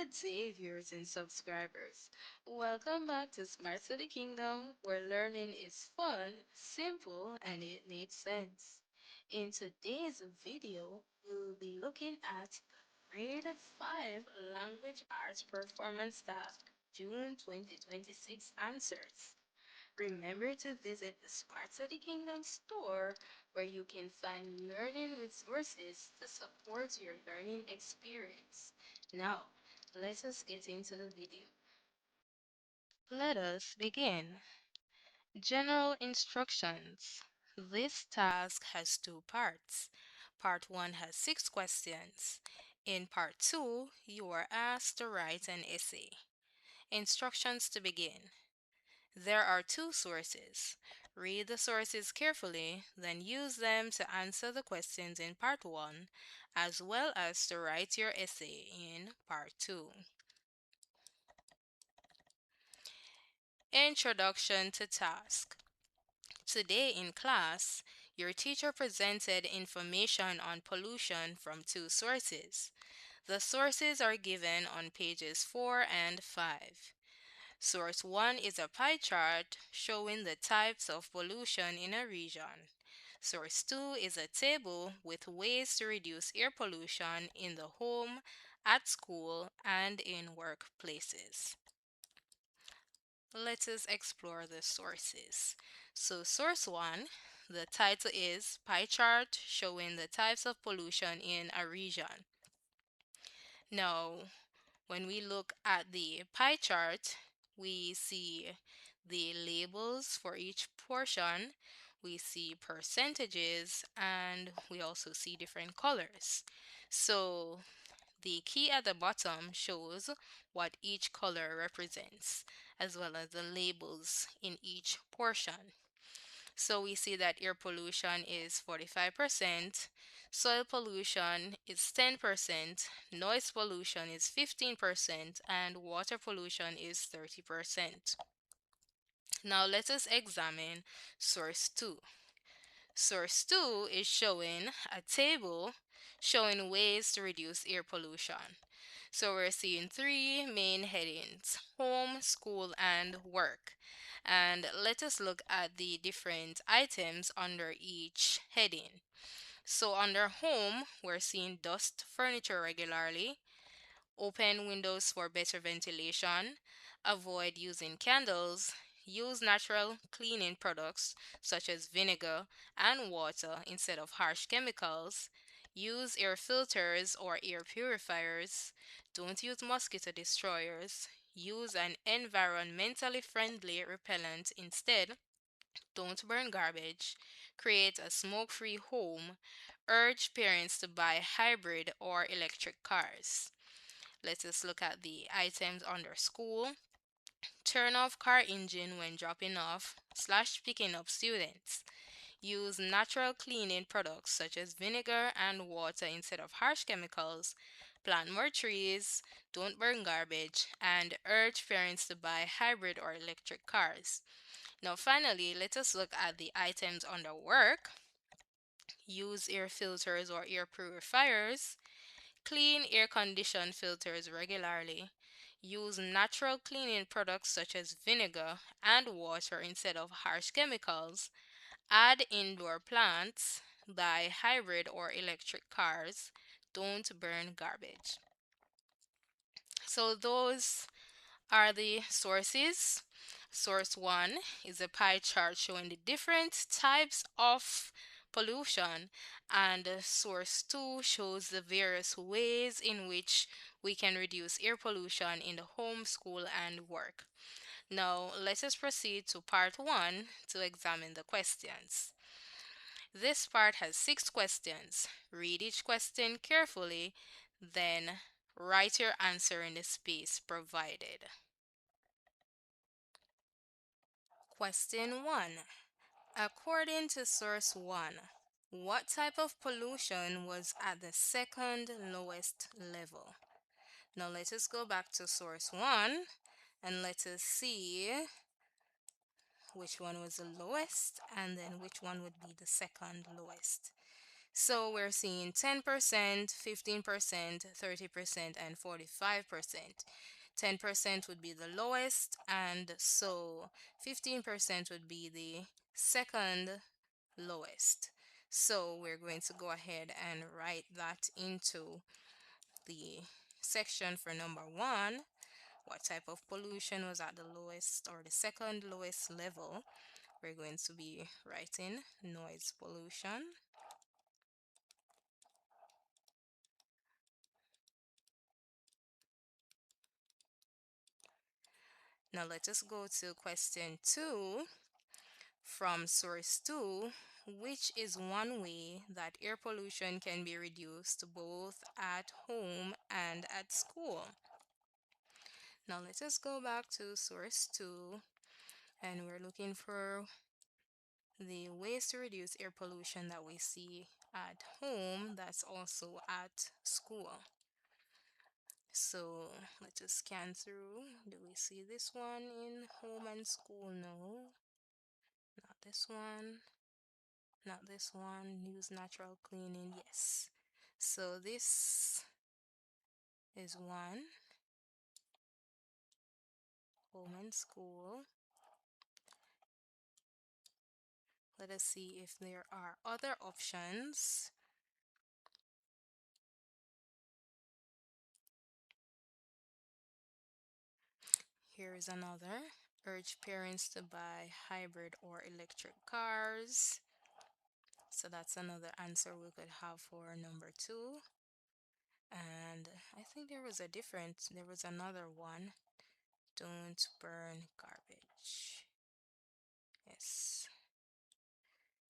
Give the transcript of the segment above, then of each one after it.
Good day, viewers and subscribers. Welcome back to Smart City Kingdom, where learning is fun, simple, and it makes sense. In today's video, we'll be looking at Grade 5 Language Arts Performance Task June 2026 answers. Remember to visit the Smart City Kingdom store where you can find learning resources to support your learning experience. Now, let us get into the video. Let us begin. General instructions. This task has two parts. Part 1 has 6 questions. In Part 2, you are asked to write an essay. Instructions to begin. There are two sources. Read the sources carefully, then use them to answer the questions in Part 1, as well as to write your essay in Part 2. Introduction to task. Today in class, your teacher presented information on pollution from two sources. The sources are given on pages 4 and 5. Source 1 is a pie chart showing the types of pollution in a region. Source 2 is a table with ways to reduce air pollution in the home, at school, and in workplaces. Let us explore the sources. So, source 1, the title is Pie Chart showing the types of pollution in a region. Now, when we look at the pie chart, we see the labels for each portion, we see percentages, and we also see different colors. So the key at the bottom shows what each color represents, as well as the labels in each portion. So we see that air pollution is 45%, soil pollution is 10%, noise pollution is 15%, and water pollution is 30%. Now let us examine source 2. Source 2 is showing a table showing ways to reduce air pollution. So we're seeing three main headings: home, school, and work. And let us look at the different items under each heading. So under home, we're seeing dust furniture regularly, open windows for better ventilation, avoid using candles, use natural cleaning products such as vinegar and water instead of harsh chemicals, use air filters or air purifiers, don't use mosquito destroyers, use an environmentally friendly repellent instead, don't burn garbage, create a smoke free home, urge parents to buy hybrid or electric cars. Let us look at the items under school. Turn off car engine when dropping off slash picking up students. Use natural cleaning products such as vinegar and water instead of harsh chemicals. Plant more trees, don't burn garbage, and urge parents to buy hybrid or electric cars. Now finally, let us look at the items under work. Use air filters or air purifiers. Clean air condition filters regularly. Use natural cleaning products such as vinegar and water instead of harsh chemicals. Add indoor plants. Buy hybrid or electric cars. Don't burn garbage. So those are the sources. Source 1 is a pie chart showing the different types of pollution, and source 2 shows the various ways in which we can reduce air pollution in the home, school, and work. Now, let us proceed to part 1 to examine the questions. This part has 6 questions. Read each question carefully, then write your answer in the space provided. Question 1. According to source 1, what type of pollution was at the second lowest level? Now let us go back to source 1 and let us see which one was the lowest and then which one would be the second lowest. So we're seeing 10%, 15%, 30%, and 45%. 10% would be the lowest, and so 15% would be the second lowest. So we're going to go ahead and write that into the section for number one. What type of pollution was at the lowest or the second lowest level? We're going to be writing noise pollution. Now let us go to question 2 from source 2. Which is one way that air pollution can be reduced both at home and at school? Now let us go back to source 2, and we're looking for the ways to reduce air pollution that we see at home that's also at school. So let's just scan through. Do we see this one in home and school? No, not this one. Not this one. Use natural cleaning. Yes. So this is one, home and school. Let us see if there are other options. Here is another. Urge parents to buy hybrid or electric cars. So that's another answer we could have for number 2. And I think there was another one. Don't burn garbage. Yes.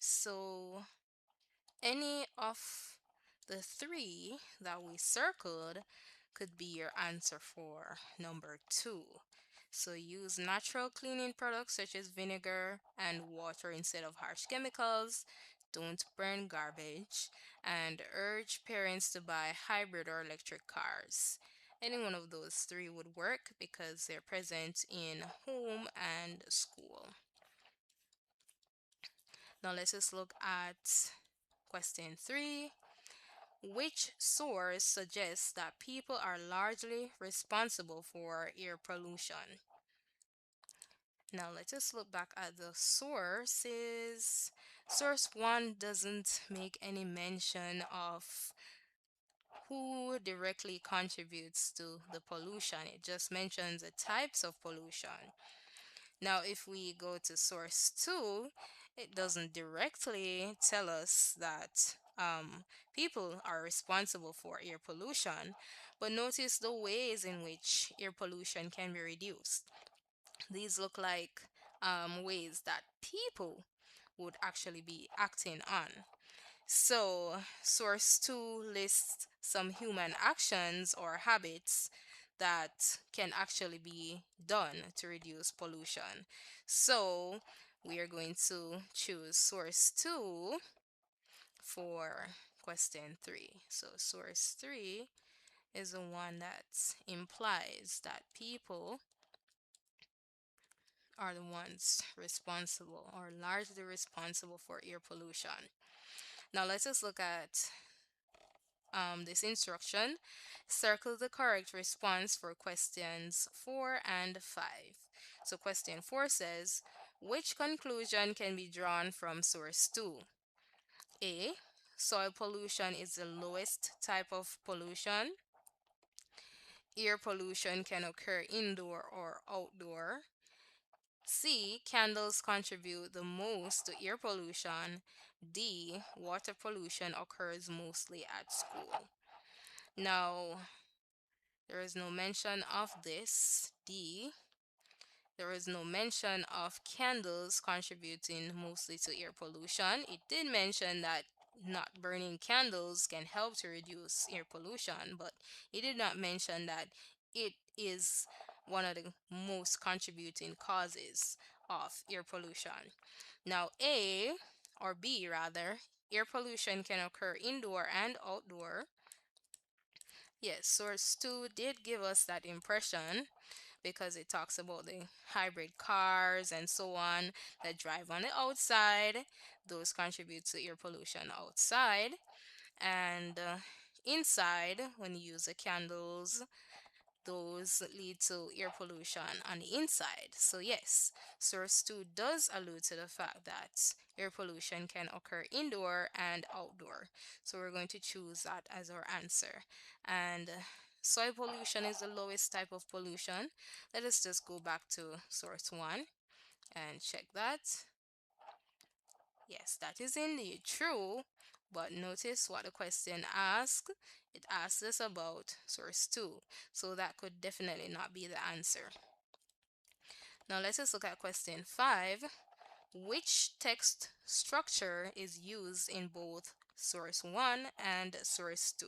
So any of the 3 that we circled could be your answer for number 2. So use natural cleaning products such as vinegar and water instead of harsh chemicals. Don't burn garbage. And urge parents to buy hybrid or electric cars. Any one of those 3 would work because they're present in home and school. Now let's just look at question 3. Which source suggests that people are largely responsible for air pollution? Now let's just look back at the sources. Source 1 doesn't make any mention of who directly contributes to the pollution. It just mentions the types of pollution. Now, if we go to source 2, it doesn't directly tell us that people are responsible for air pollution, but notice the ways in which air pollution can be reduced. These look like ways that people would actually be acting on. So, source 2 lists some human actions or habits that can actually be done to reduce pollution. So, we are going to choose source 2 for question 3. So, source 3 is the one that implies that people are the ones responsible or largely responsible for air pollution. Now, let's just look at this instruction. Circle the correct response for questions 4 and 5. So question 4 says, which conclusion can be drawn from source 2? A. Soil pollution is the lowest type of pollution. Air pollution can occur indoor or outdoor. C. Candles contribute the most to air pollution. D. Water pollution occurs mostly at school. Now, there is no mention of this. D. There is no mention of candles contributing mostly to air pollution. It did mention that not burning candles can help to reduce air pollution, but it did not mention that it is one of the most contributing causes of air pollution. Now, A, or B rather, air pollution can occur indoor and outdoor. Yes, source 2 did give us that impression, because it talks about the hybrid cars and so on that drive on the outside. Those contribute to air pollution outside. And inside, when you use the candles, those lead to air pollution on the inside. So, yes, source 2 does allude to the fact that air pollution can occur indoor and outdoor. So, we're going to choose that as our answer. And soil pollution is the lowest type of pollution. Let us just go back to source 1 and check that. Yes, that is indeed true. But notice what the question asks. It asks us about source 2. So that could definitely not be the answer. Now let us look at question 5. Which text structure is used in both source 1 and source 2?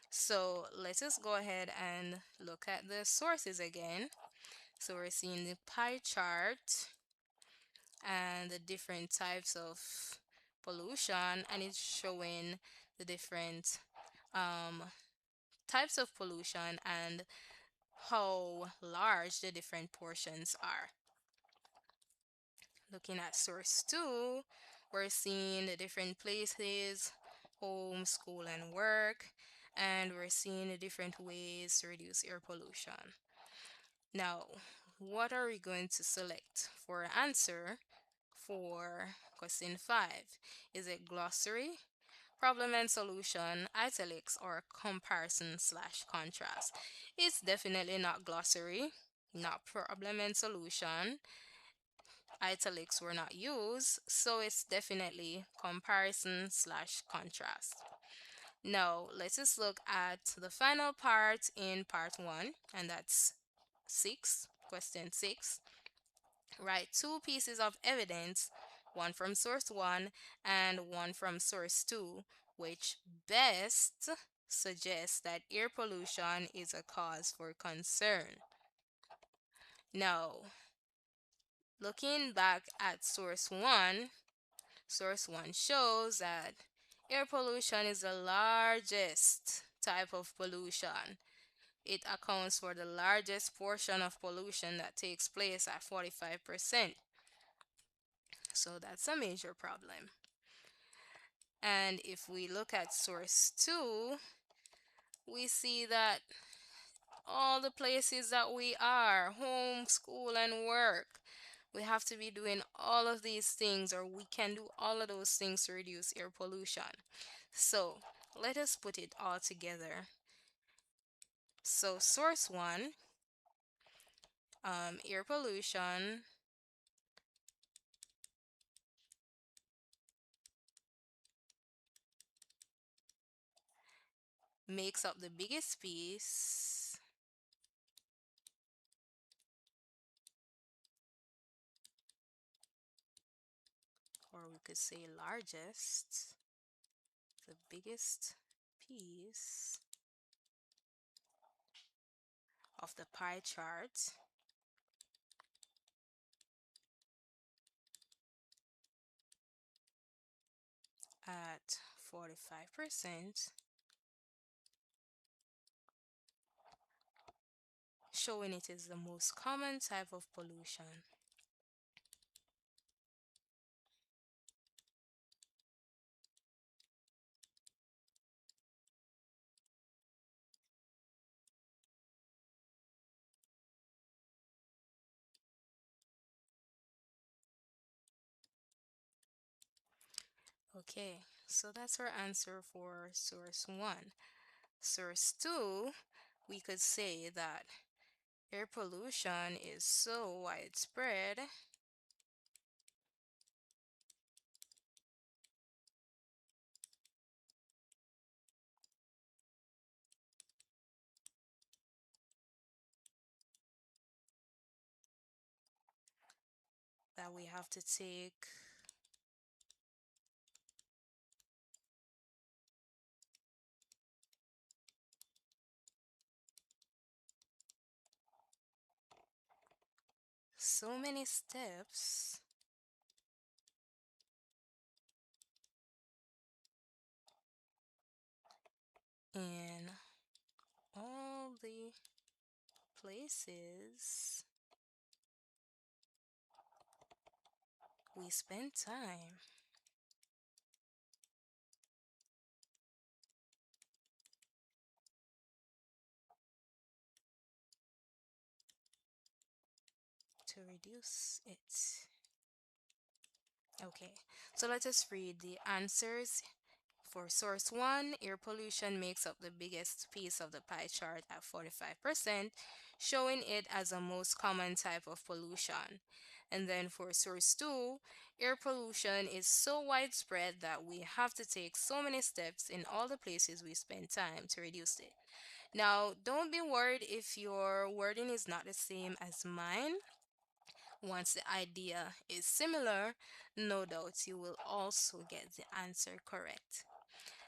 So let us go ahead and look at the sources again. So we're seeing the pie chart and the different types of pollution, and it's showing the different um, types of pollution and how large the different portions are. Looking at source 2, we're seeing the different places, home, school, and work, and we're seeing the different ways to reduce air pollution. Now, what are we going to select for answer for question 5? Is it glossary, problem and solution, italics, or comparison slash contrast? It's definitely not glossary, not problem and solution. Italics were not used, so it's definitely comparison slash contrast. Now, let's just look at the final part in part 1, and that's 6, question 6. Write two pieces of evidence, one from source 1 and one from source 2, which best suggests that air pollution is a cause for concern. Now, looking back at source 1 shows that air pollution is the largest type of pollution. It accounts for the largest portion of pollution that takes place at 45%. So that's a major problem. And if we look at source 2, we see that all the places that we are, home, school, and work, we have to be doing all of these things, or we can do all of those things to reduce air pollution. So let us put it all together. So source 1, air pollution makes up the biggest piece, or we could say largest, the biggest piece of the pie chart at 45%, showing it is the most common type of pollution. Okay, so that's our answer for source 1. Source 2, we could say that air pollution is so widespread that we have to take so many steps in all the places we spend time to reduce it. Okay, so let us read the answers. For source 1, air pollution makes up the biggest piece of the pie chart at 45%, showing it as the most common type of pollution. And then for source 2, air pollution is so widespread that we have to take so many steps in all the places we spend time to reduce it. Now, don't be worried if your wording is not the same as mine. Once the idea is similar, no doubt you will also get the answer correct.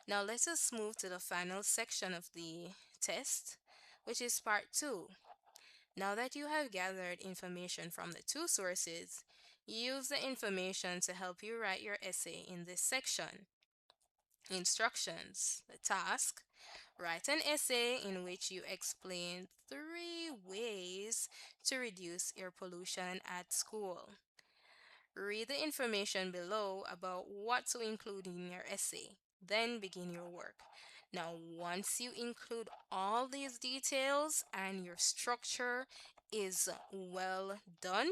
Now let us move to the final section of the test, which is part 2. Now that you have gathered information from the two sources, use the information to help you write your essay in this section. Instructions. The task. Write an essay in which you explain 3 ways to reduce air pollution at school. Read the information below about what to include in your essay, then begin your work. Now, once you include all these details and your structure is well done,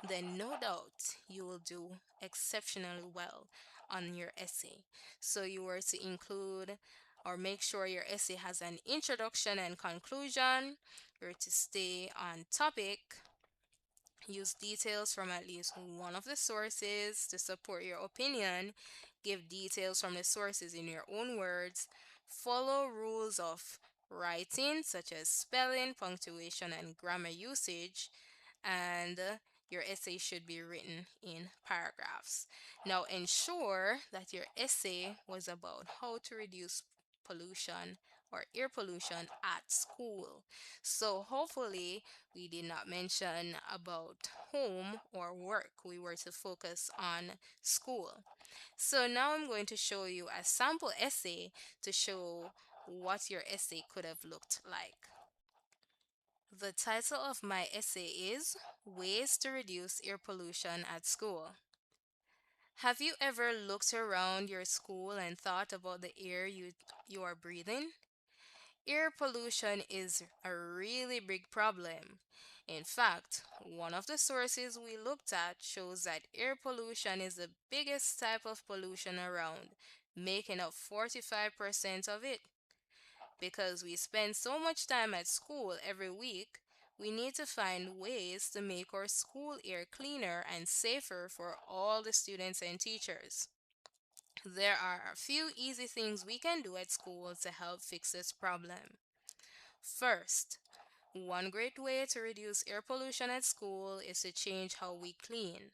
then no doubt you will do exceptionally well on your essay. So, you were to include or make sure your essay has an introduction and conclusion. You're to stay on topic. Use details from at least one of the sources to support your opinion. Give details from the sources in your own words. Follow rules of writing, such as spelling, punctuation, and grammar usage. And your essay should be written in paragraphs. Now, ensure that your essay was about how to reduce pollution or air pollution at school. So, hopefully, we did not mention about home or work. We were to focus on school. So, now I'm going to show you a sample essay to show what your essay could have looked like. The title of my essay is Ways to Reduce Air Pollution at School. Have you ever looked around your school and thought about the air you are breathing? Air pollution is a really big problem. In fact, one of the sources we looked at shows that air pollution is the biggest type of pollution around, making up 45% of it. Because we spend so much time at school every week, we need to find ways to make our school air cleaner and safer for all the students and teachers. There are a few easy things we can do at school to help fix this problem. First, one great way to reduce air pollution at school is to change how we clean.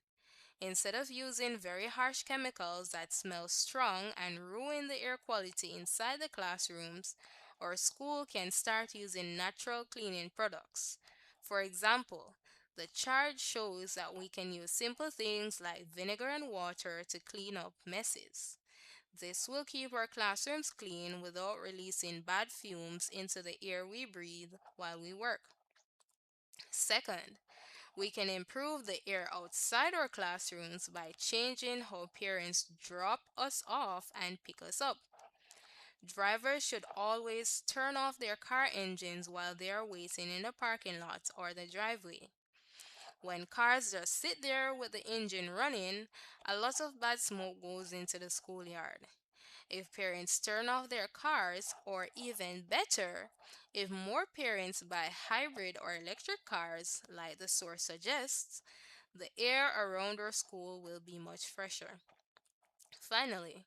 Instead of using very harsh chemicals that smell strong and ruin the air quality inside the classrooms, our school can start using natural cleaning products. For example, the chart shows that we can use simple things like vinegar and water to clean up messes. This will keep our classrooms clean without releasing bad fumes into the air we breathe while we work. Second, we can improve the air outside our classrooms by changing how parents drop us off and pick us up. Drivers should always turn off their car engines while they are waiting in the parking lot or the driveway. When cars just sit there with the engine running, a lot of bad smoke goes into the schoolyard. If parents turn off their cars, or even better, if more parents buy hybrid or electric cars, like the source suggests, the air around our school will be much fresher. Finally,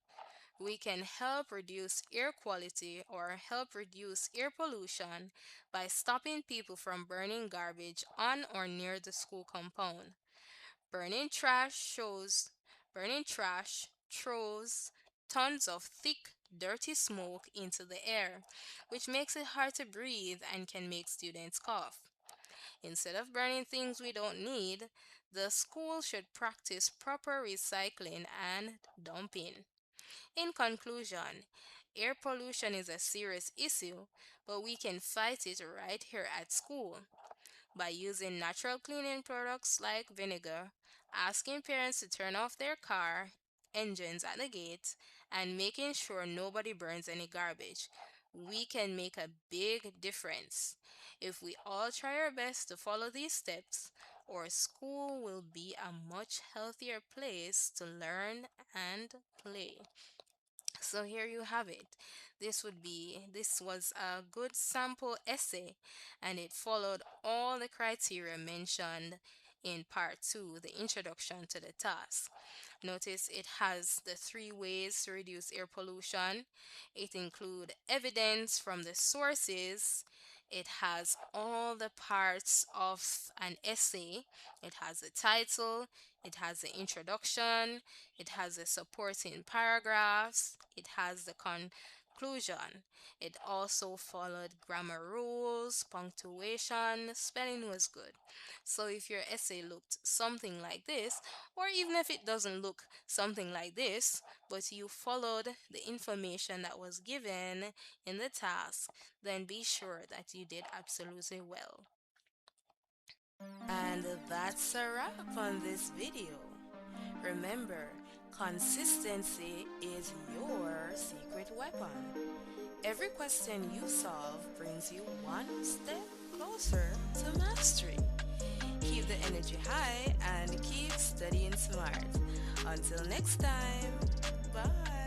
we can help reduce air quality or help reduce air pollution by stopping people from burning garbage on or near the school compound. Burning trash shows Burning trash throws tons of thick, dirty smoke into the air, which makes it hard to breathe and can make students cough. Instead of burning things we don't need, the school should practice proper recycling and dumping. In conclusion, air pollution is a serious issue, but we can fight it right here at school. by using natural cleaning products like vinegar, asking parents to turn off their car engines at the gate, and making sure nobody burns any garbage. We can make a big difference. If we all try our best to follow these steps, our school will be a much healthier place to learn and play. So here you have it. This was a good sample essay, and it followed all the criteria mentioned in part 2, the introduction to the task. Notice it has the 3 ways to reduce air pollution. It includes evidence from the sources. It has all the parts of an essay. It has a title. It has the introduction. It has the supporting paragraphs. It has the conclusion. It also followed grammar rules, punctuation, spelling was good. So if your essay looked something like this, or even if it doesn't look something like this, but you followed the information that was given in the task, then be sure that you did absolutely well. And that's a wrap on this video. Remember, consistency is your secret weapon. Every question you solve brings you one step closer to mastery. Keep the energy high and keep studying smart. Until next time, bye.